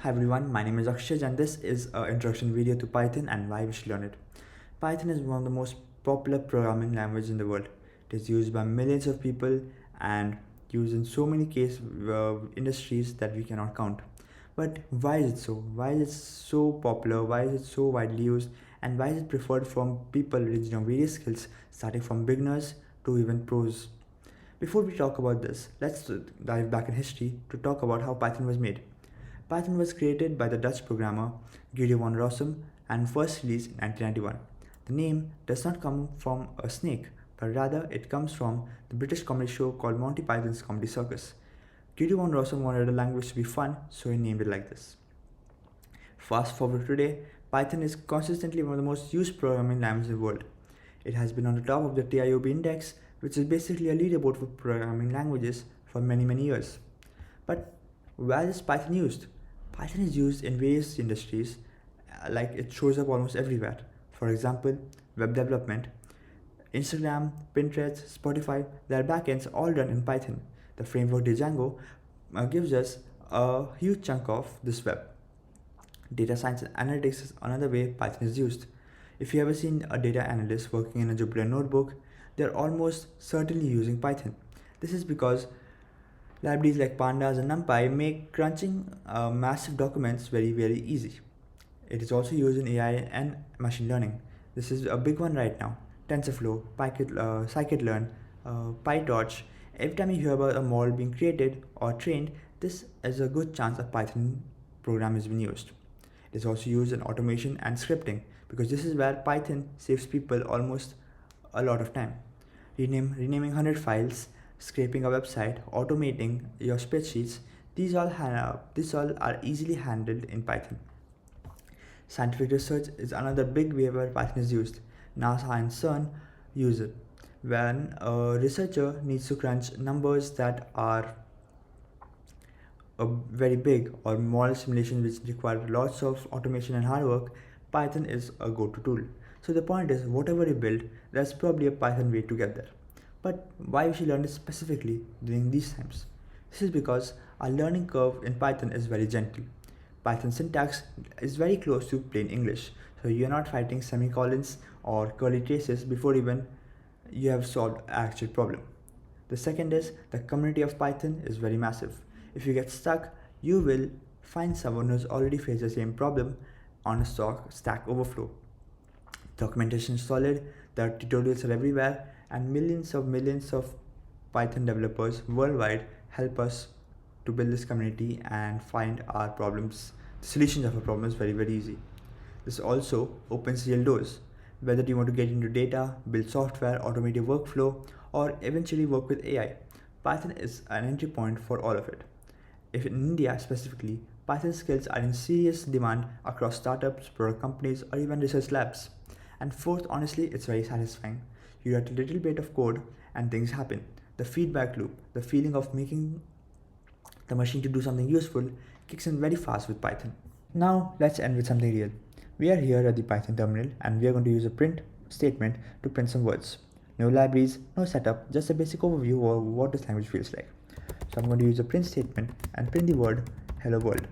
Hi everyone, my name is Akshaj and this is an introduction video to Python and why we should learn it. Python is one of the most popular programming languages in the world. It is used by millions of people and used in so many industries that we cannot count. But why is it so? Why is it so popular? Why is it so widely used? And why is it preferred from people with various skills, starting from beginners to even pros? Before we talk about this, let's dive back in history to talk about how Python was made. Python was created by the Dutch programmer Gideon van Rossum and first released in 1991. The name does not come from a snake, but rather it comes from the British comedy show called Monty Python's Comedy Circus. Gideon van Rossum wanted a language to be fun, so he named it like this. Fast forward to today, Python is consistently one of the most used programming languages in the world. It has been on the top of the TIOB index, which is basically a leaderboard for programming languages for many years. But where is Python used? Python is used in various industries, like it shows up almost everywhere. For example, web development, Instagram, Pinterest, Spotify, their backends all run in Python. The framework Django gives us a huge chunk of this web. Data science and analytics is another way Python is used. If you ever seen a data analyst working in a Jupyter notebook, they're almost certainly using Python. This is because libraries like pandas and numpy make crunching massive documents very easy. It is also used in AI and machine learning. This is a big one right now. TensorFlow, scikit-learn, PyTorch. Every time you hear about a model being created or trained, this is a good chance a Python program is being used. It is also used in automation and scripting because this is where Python saves people almost a lot of time. Renaming 100 files, scraping a website, automating your spreadsheets, these all are easily handled in Python. Scientific research is another big way where Python is used. NASA and CERN use it. When a researcher needs to crunch numbers that are very big or model simulations which require lots of automation and hard work, Python is a go-to tool. So the point is, whatever you build, there's probably a Python way to get there. But why we should learn it specifically during these times? This is because our learning curve in Python is very gentle. Python syntax is very close to plain English, so you're not fighting semicolons or curly traces before even you have solved an actual problem. The second is the community of Python is very massive. If you get stuck, you will find someone who's already faced the same problem on a Stack Overflow. Documentation is solid, the tutorials are everywhere, and millions of Python developers worldwide help us to build this community and find our problems, the solutions of our problems very easy. This also opens real doors. Whether you want to get into data, build software, automate your workflow, or eventually work with AI, Python is an entry point for all of it. If in India specifically, Python skills are in serious demand across startups, product companies, or even research labs. And fourth, honestly, it's very satisfying. You write a little bit of code and things happen. The feedback loop, the feeling of making the machine to do something useful kicks in very fast with Python. Now let's end with something real. We are here at the Python terminal and we are going to use a print statement to print some words. No libraries, no setup, just a basic overview of what this language feels like. So I'm going to use a print statement and print the word hello world.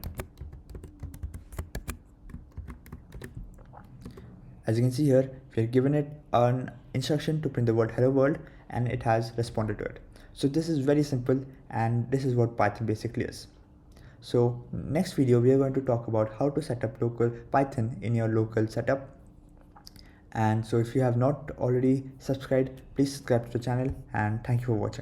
As you can see here, we have given it an instruction to print the word hello world and it has responded to it. So this is very simple and this is what Python basically is. So next video we are going to talk about how to set up local Python in your local setup. And so if you have not already subscribed, please subscribe to the channel and thank you for watching.